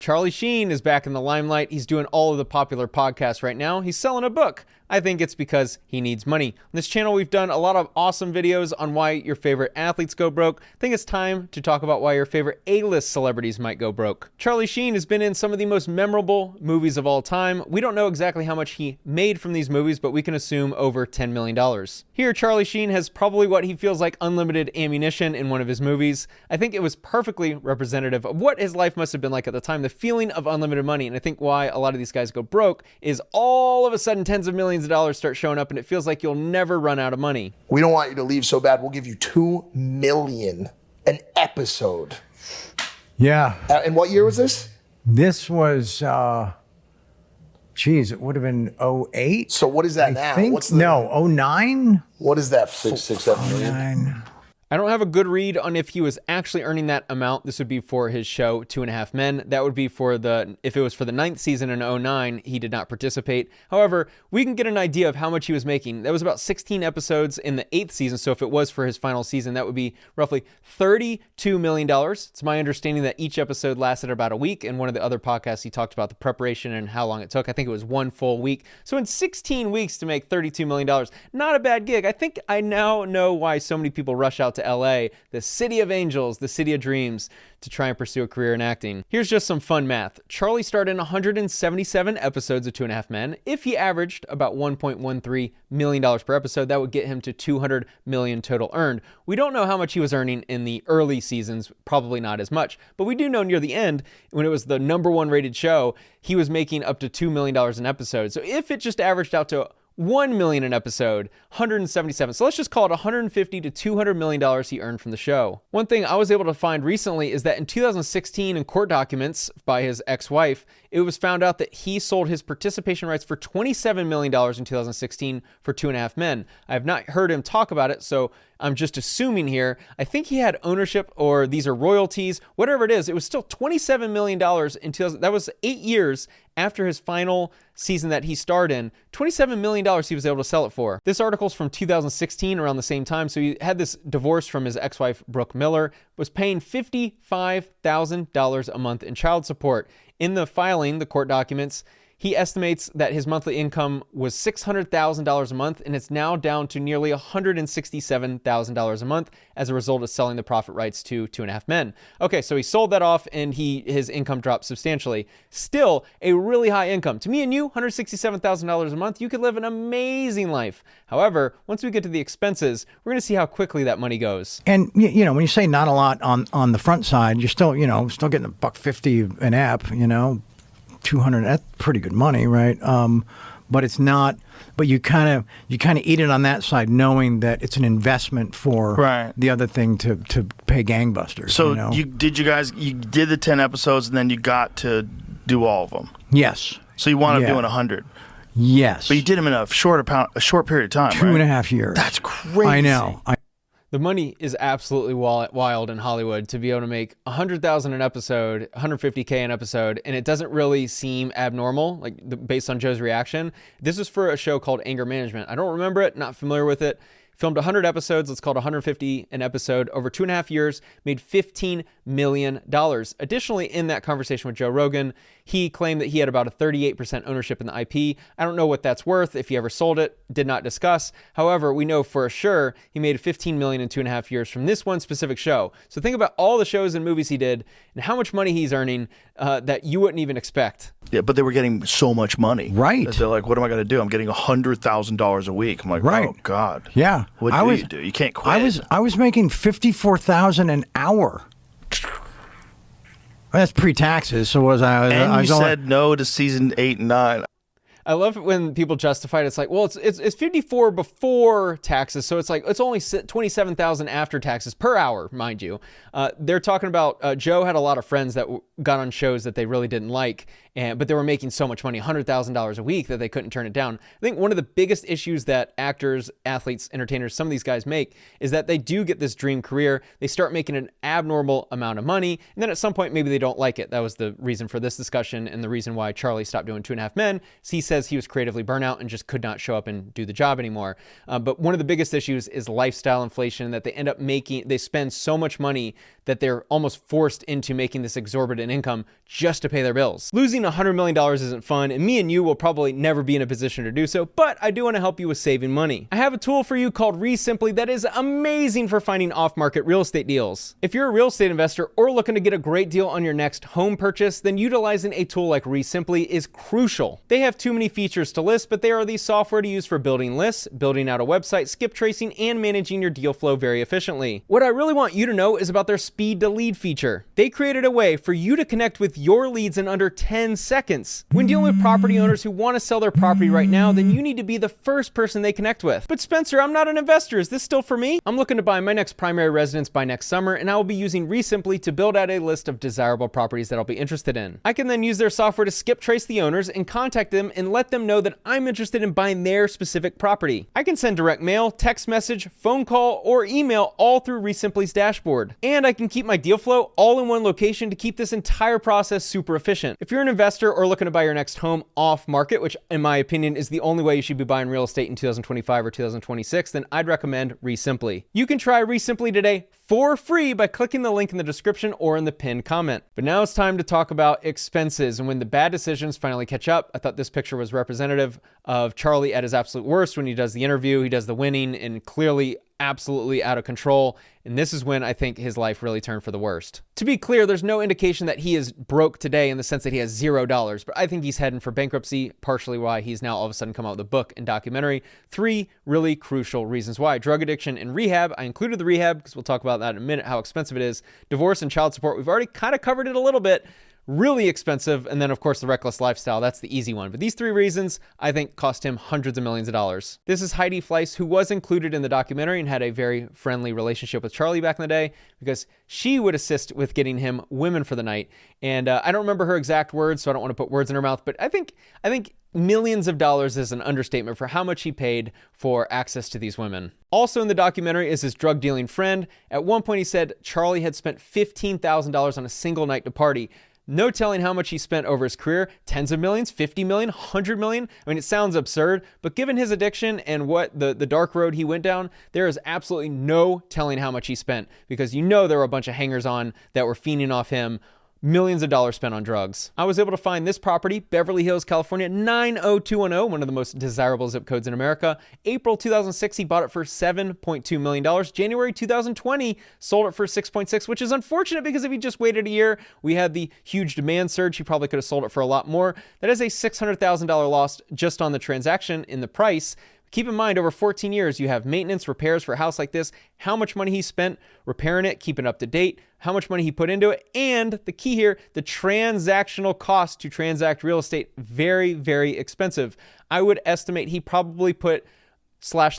Charlie Sheen is back in the limelight. He's doing all of the popular podcasts right now. He's selling a book. I think it's because he needs money. On this channel, we've done a lot of awesome videos on why your favorite athletes go broke. I think it's time to talk about why your favorite A-list celebrities might go broke. Charlie Sheen has been in some of the most memorable movies of all time. We don't know exactly how much he made from these movies, but we can assume over $10 million. Here, Charlie Sheen has probably what he feels like unlimited ammunition in one of his movies. I think it was perfectly representative of what his life must have been like at the time, the feeling of unlimited money. And I think why a lot of these guys go broke is all of a sudden tens of millions of dollars start showing up and it feels like you'll never run out of money. We don't want you to leave so bad. We'll give you $2 million an episode. Yeah. And what year was this? This was, it would have been 08. So what is that now? What's the, no, 09? What is that? 7 million. I don't have a good read on if he was actually earning that amount. This would be for his show, 2.5 Men. That would be for if it was for the 9th season in 09, he did not participate. However, we can get an idea of how much he was making. That was about 16 episodes in the 8th season. So if it was for his final season, that would be roughly $32 million. It's my understanding that each episode lasted about a week. In one of the other podcasts, he talked about the preparation and how long it took. I think it was 1 full week. So in 16 weeks to make $32 million, not a bad gig. I think I now know why so many people rush out to LA, the city of angels, the city of dreams, to try and pursue a career in acting. Here's just some fun math. Charlie starred in 177 episodes of 2.5 Men. If he averaged about $1.13 million per episode, that would get him to $200 million total earned. We don't know how much he was earning in the early seasons, probably not as much, but we do know near the end, when it was the #1 rated show, he was making up to $2 million an episode. So if it just averaged out to $1 million an episode, 177. So let's just call it $150 to $200 million he earned from the show. One thing I was able to find recently is that in 2016 in court documents by his ex-wife, it was found out that he sold his participation rights for $27 million in 2016 for 2.5 Men. I have not heard him talk about it, so I'm just assuming here. I think he had ownership, or these are royalties, whatever it is. It was still $27 million in 2000. That was 8 years after his final season that he starred in. $27 million he was able to sell it for. This article's from 2016, around the same time. So he had this divorce from his ex-wife, Brooke Miller, was paying $55,000 a month in child support. In the filing, the court documents, he estimates that his monthly income was $600,000 a month, and it's now down to nearly $167,000 a month as a result of selling the profit rights to 2.5 Men. Okay, so he sold that off, and his income dropped substantially. Still, a really high income. To me and you, $167,000 a month, you could live an amazing life. However, once we get to the expenses, we're going to see how quickly that money goes. And, you know, when you say not a lot on the front side, you're still, still getting $150 an app, 200, that's pretty good money, right? But it's not, but you kind of eat it on that side, knowing that it's an investment for the other thing to pay gangbusters. So you did the 10 episodes and then you got to do all of them? Yes. So you wound up doing 100? Yes. But you did them in a short period of time, 2.5 years. That's crazy. I know. The money is absolutely wild in Hollywood to be able to make $100,000 an episode, $150K an episode, and it doesn't really seem abnormal, based on Joe's reaction. This is for a show called Anger Management. I don't remember it, not familiar with it. Filmed 100 episodes, let's call it 150 an episode, over 2.5 years, made $15 million. Additionally, in that conversation with Joe Rogan, he claimed that he had about a 38% ownership in the IP. I don't know what that's worth, if he ever sold it, did not discuss. However, we know for sure he made $15 million in 2.5 years from this one specific show. So think about all the shows and movies he did and how much money he's earning that you wouldn't even expect. Yeah, but they were getting so much money. Right. That they're like, what am I going to do? I'm getting $100,000 a week. I'm like, oh, God. Yeah. What do you do? You can't quit. I was making $54,000 an hour. That's pre-taxes. So was I? And you said no to season 8 and 9. I love it when people justify it. It's like, well, it's 54 before taxes, so it's only 27,000 after taxes per hour, mind you. They're talking about Joe had a lot of friends that got on shows that they really didn't like, but they were making so much money, $100,000 a week, that they couldn't turn it down. I think one of the biggest issues that actors, athletes, entertainers, some of these guys make is that they do get this dream career. They start making an abnormal amount of money, and then at some point, maybe they don't like it. That was the reason for this discussion, and the reason why Charlie stopped doing 2.5 Men. So he says he was creatively burnout and just could not show up and do the job anymore. But one of the biggest issues is lifestyle inflation, that they end up they spend so much money that they're almost forced into making this exorbitant income just to pay their bills. Losing $100 million isn't fun, and me and you will probably never be in a position to do so, but I do want to help you with saving money. I have a tool for you called Simply that is amazing for finding off-market real estate deals. If you're a real estate investor or looking to get a great deal on your next home purchase, then utilizing a tool like Simply is crucial. They have too many features to list, but they are the software to use for building lists, building out a website, skip tracing, and managing your deal flow very efficiently. What I really want you to know is about their speed to lead feature. They created a way for you to connect with your leads in under 10 seconds. When dealing with property owners who want to sell their property right now, then you need to be the first person they connect with. But Spencer, I'm not an investor. Is this still for me? I'm looking to buy my next primary residence by next summer, and I will be using Simply to build out a list of desirable properties that I'll be interested in. I can then use their software to skip trace the owners and contact them and let them know that I'm interested in buying their specific property. I can send direct mail, text message, phone call, or email all through Simply's dashboard. And I can keep my deal flow all in one location to keep this entire process super efficient. If you're an investor or looking to buy your next home off market, which in my opinion is the only way you should be buying real estate in 2025 or 2026, then I'd recommend Simply. You can try Simply today for free by clicking the link in the description or in the pinned comment. But now it's time to talk about expenses. And when the bad decisions finally catch up, I thought this picture was representative of Charlie at his absolute worst when he does the interview, he does the winning, and clearly absolutely out of control. And this is when I think his life really turned for the worst. To be clear, there's no indication that he is broke today in the sense that he has $0, but I think he's heading for bankruptcy, partially why he's now all of a sudden come out with a book and documentary. 3 really crucial reasons why. Drug addiction and rehab. I included the rehab because we'll talk about that in a minute, how expensive it is. Divorce and child support. We've already kind of covered it a little bit. Really expensive. And then, of course, the reckless lifestyle. That's the easy one. But these 3 reasons, I think, cost him hundreds of millions of dollars. This is Heidi Fleiss, who was included in the documentary and had a very friendly relationship with Charlie back in the day because she would assist with getting him women for the night. And I don't remember her exact words, so I don't want to put words in her mouth. But I think millions of dollars is an understatement for how much he paid for access to these women. Also in the documentary is his drug dealing friend. At one point, he said Charlie had spent $15,000 on a single night to party. No telling how much he spent over his career, tens of millions, 50 million, 100 million. I mean, it sounds absurd, but given his addiction and what the dark road he went down, there is absolutely no telling how much he spent because you know there were a bunch of hangers on that were fiending off him. Millions of dollars spent on drugs. I was able to find this property, Beverly Hills, California, 90210, one of the most desirable zip codes in America. April 2006, he bought it for $7.2 million. January 2020, sold it for 6.6, which is unfortunate because if he just waited a year, we had the huge demand surge. He probably could have sold it for a lot more. That is a $600,000 loss just on the transaction in the price. Keep in mind, over 14 years, you have maintenance, repairs for a house like this, how much money he spent repairing it, keeping it up to date, how much money he put into it, and the key here, the transactional cost to transact real estate, very, very expensive. I would estimate he probably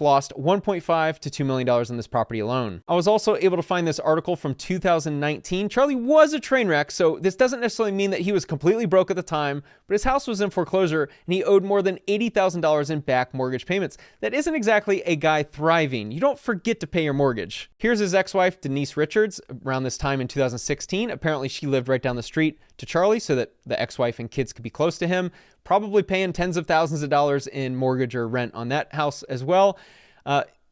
lost $1.5 to $2 million in this property alone. I was also able to find this article from 2019. Charlie was a train wreck, so this doesn't necessarily mean that he was completely broke at the time, but his house was in foreclosure and he owed more than $80,000 in back mortgage payments. That isn't exactly a guy thriving. You don't forget to pay your mortgage. Here's his ex-wife, Denise Richards, around this time in 2016. Apparently she lived right down the street to Charlie so that the ex-wife and kids could be close to him, probably paying tens of thousands of dollars in mortgage or rent on that house as well.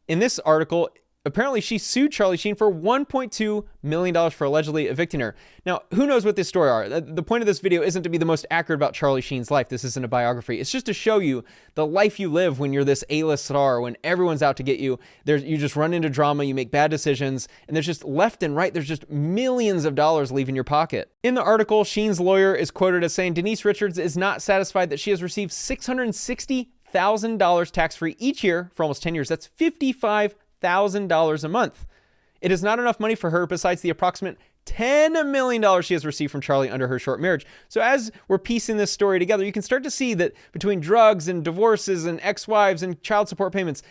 In this article, apparently she sued Charlie Sheen for $1.2 million for allegedly evicting her. Now, who knows what this story are? The point of this video isn't to be the most accurate about Charlie Sheen's life. This isn't a biography. It's just to show you the life you live when you're this A-list star, when everyone's out to get you. You just run into drama, you make bad decisions, and there's just left and right, there's just millions of dollars leaving your pocket. In the article, Sheen's lawyer is quoted as saying, Denise Richards is not satisfied that she has received $660,000 tax-free each year for almost 10 years. That's $55,000 a month. It is not enough money for her besides the approximate $10 million she has received from Charlie under her short marriage. So as we're piecing this story together, you can start to see that between drugs and divorces and ex-wives and child support payments,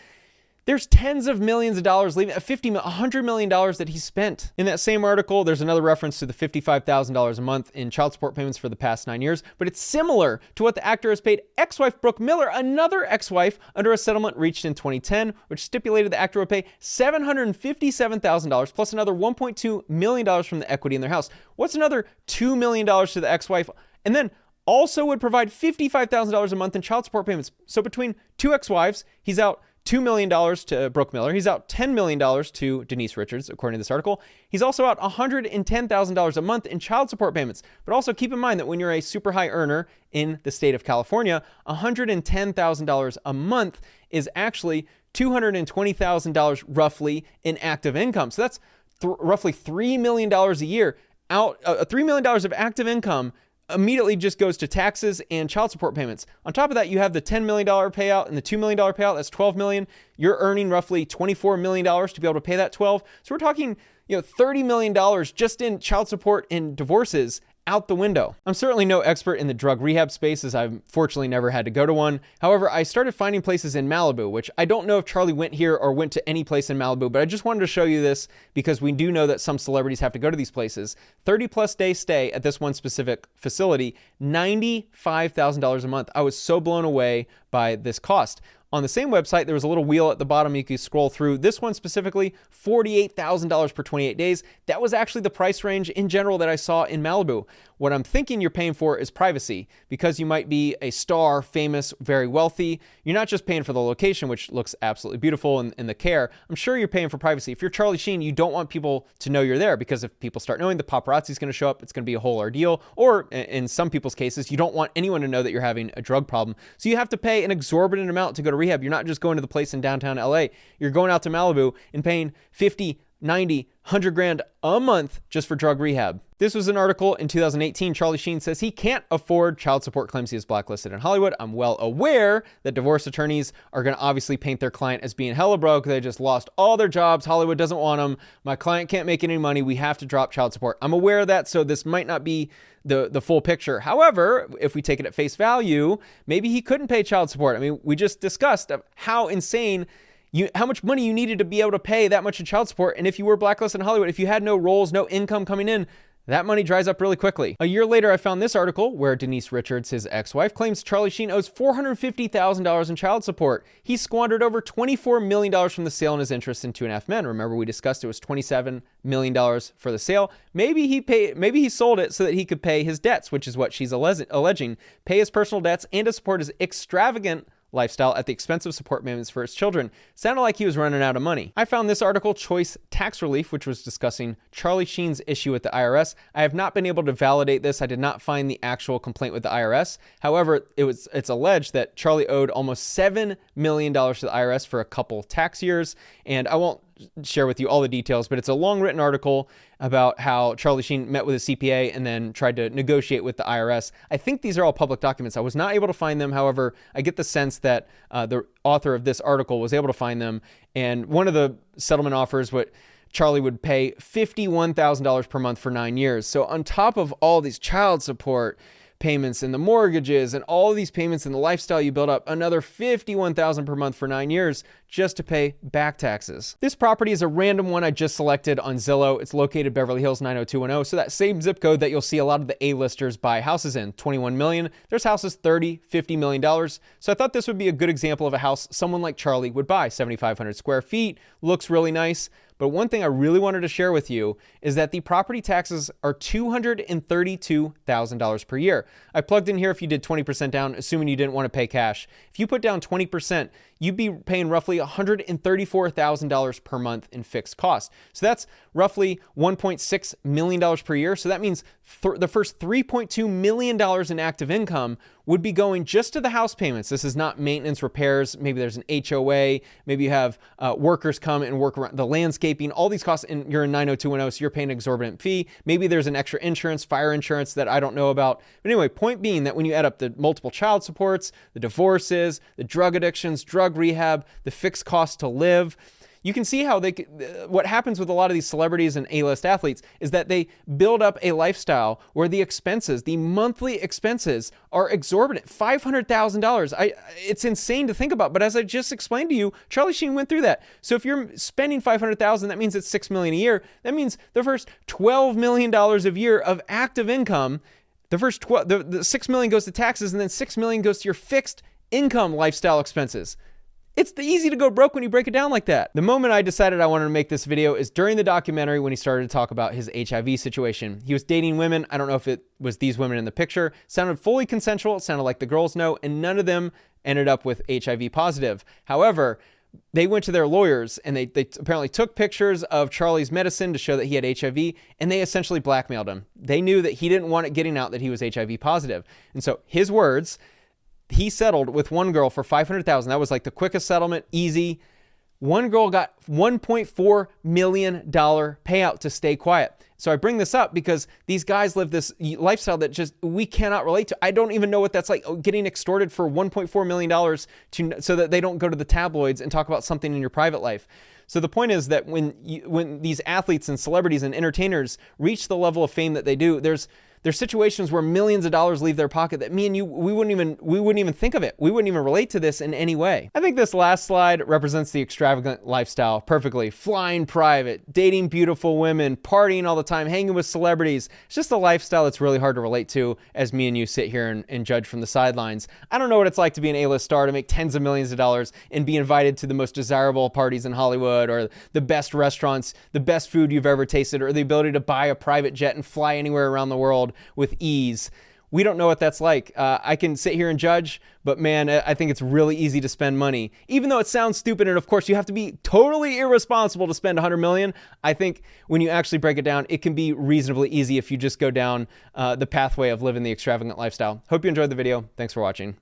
there's tens of millions of dollars leaving, $100 million that he spent. In that same article, there's another reference to the $55,000 a month in child support payments for the past 9 years, but it's similar to what the actor has paid ex-wife Brooke Miller, another ex-wife, under a settlement reached in 2010, which stipulated the actor would pay $757,000 plus another $1.2 million from the equity in their house. What's another $2 million to the ex-wife? And then also would provide $55,000 a month in child support payments. So between 2 ex-wives, he's out $2 million to Brooke Miller. He's out $10 million to Denise Richards, according to this article. He's also out $110,000 a month in child support payments. But also keep in mind that when you're a super high earner in the state of California, $110,000 a month is actually $220,000 roughly in active income. So that's roughly $3 million a year. $3 million of active income immediately just goes to taxes and child support payments. On top of that, you have the $10 million payout and the $2 million payout. That's $12 million. You're earning roughly $24 million to be able to pay that 12. So we're talking, $30 million just in child support and divorces out the window. I'm certainly no expert in the drug rehab space, as I've fortunately never had to go to one. However, I started finding places in Malibu, which I don't know if Charlie went here or went to any place in Malibu, but I just wanted to show you this because we do know that some celebrities have to go to these places. 30+ day stay at this one specific facility, $95,000 a month. I was so blown away by this cost. On the same website, there was a little wheel at the bottom you could scroll through. This one specifically, $48,000 per 28 days. That was actually the price range in general that I saw in Malibu. What I'm thinking you're paying for is privacy. Because you might be a star, famous, very wealthy, you're not just paying for the location, which looks absolutely beautiful, and the care. I'm sure you're paying for privacy. If you're Charlie Sheen, you don't want people to know you're there, because if people start knowing, the paparazzi's going to show up, it's going to be a whole ordeal. Or in some people's cases, you don't want anyone to know that you're having a drug problem. So you have to pay an exorbitant amount to go to rehab. You're not just going to the place in downtown LA. You're going out to Malibu and paying 50, 90, 100 grand a month just for drug rehab. This was an article in 2018. Charlie Sheen says he can't afford child support, claims he is blacklisted in Hollywood. I'm well aware that divorce attorneys are going to obviously paint their client as being hella broke. They just lost all their jobs. Hollywood doesn't want them. My client can't make any money. We have to drop child support. I'm aware of that, so this might not be the full picture. However, if we take it at face value, maybe he couldn't pay child support. I mean, we just discussed how insane how much money you needed to be able to pay that much in child support. And if you were blacklisted in Hollywood, if you had no roles, no income coming in, that money dries up really quickly. A year later, I found this article where Denise Richards, his ex-wife, claims Charlie Sheen owes $450,000 in child support. He squandered over $24 million from the sale and his interest in 2.5 Men. Remember, we discussed it was $27 million for the sale. Maybe he sold it so that he could pay his debts, which is what she's alleging. Pay his personal debts and to support his extravagant lifestyle at the expense of support payments for his children. Sounded like he was running out of money. I found this article, Choice Tax Relief, which was discussing Charlie Sheen's issue with the IRS. I have not been able to validate this. I did not find the actual complaint with the IRS. However, it's alleged that Charlie owed almost $7 million to the IRS for a couple tax years, and I won't share with you all the details, but it's a long written article about how Charlie Sheen met with a CPA and then tried to negotiate with the IRS. I think these are all public documents. I was not able to find them. However, I get the sense that the author of this article was able to find them. And one of the settlement offers, what Charlie would pay $51,000 per month for 9 years. So on top of all these child support payments and the mortgages and all of these payments and the lifestyle you build up, another $51,000 per month for 9 years just to pay back taxes. This property is a random one I just selected on Zillow. It's located Beverly Hills 90210, so that same zip code that you'll see a lot of the A-listers buy houses in, 21 million. There's houses $30, $50 million. So I thought this would be a good example of a house someone like Charlie would buy. 7,500 square feet, looks really nice. But one thing I really wanted to share with you is that the property taxes are $232,000 per year. I plugged in here if you did 20% down, assuming you didn't want to pay cash. If you put down 20%, you'd be paying roughly $134,000 per month in fixed costs. So that's roughly $1.6 million per year. So that means the first $3.2 million in active income would be going just to the house payments. This is not maintenance, repairs. Maybe there's an HOA. Maybe you have workers come and work around the landscaping, all these costs, and you're in 90210, so you're paying an exorbitant fee. Maybe there's an extra insurance, fire insurance that I don't know about. But anyway, point being that when you add up the multiple child supports, the divorces, the drug addictions, drug rehab, the fixed cost to live, you can see how what happens with a lot of these celebrities and A-list athletes is that they build up a lifestyle where the expenses, the monthly expenses, are exorbitant. $500,000. It's insane to think about, but as I just explained to you, Charlie Sheen went through that. So if you're spending $500,000, that means it's $6 million a year. That means the first $12 million a year of active income, the first the $6 million goes to taxes, and then $6 million goes to your fixed income lifestyle expenses. It's easy to go broke when you break it down like that. The moment I decided I wanted to make this video is during the documentary when he started to talk about his HIV situation. He was dating women. I don't know if it was these women in the picture. Sounded fully consensual. It sounded like the girls know, and none of them ended up with HIV positive. However, they went to their lawyers and they apparently took pictures of Charlie's medicine to show that he had HIV, and they essentially blackmailed him. They knew that he didn't want it getting out that he was HIV positive. And so his words, he settled with one girl for $500,000. That was like the quickest settlement, easy. One girl got $1.4 million payout to stay quiet. So I bring this up because these guys live this lifestyle that just we cannot relate to. I don't even know what that's like, getting extorted for $1.4 million so that they don't go to the tabloids and talk about something in your private life. So the point is that when these athletes and celebrities and entertainers reach the level of fame that they do, there's situations where millions of dollars leave their pocket that me and you, we wouldn't even think of it. We wouldn't even relate to this in any way. I think this last slide represents the extravagant lifestyle perfectly. Flying private, dating beautiful women, partying all the time, hanging with celebrities. It's just a lifestyle that's really hard to relate to as me and you sit here and judge from the sidelines. I don't know what it's like to be an A-list star, to make tens of millions of dollars and be invited to the most desirable parties in Hollywood, or the best restaurants, the best food you've ever tasted, or the ability to buy a private jet and fly anywhere around the world with ease. We don't know what that's like. I can sit here and judge, but man, I think it's really easy to spend money. Even though it sounds stupid, and of course you have to be totally irresponsible to spend $100 million, I think when you actually break it down, it can be reasonably easy if you just go down the pathway of living the extravagant lifestyle. Hope you enjoyed the video. Thanks for watching.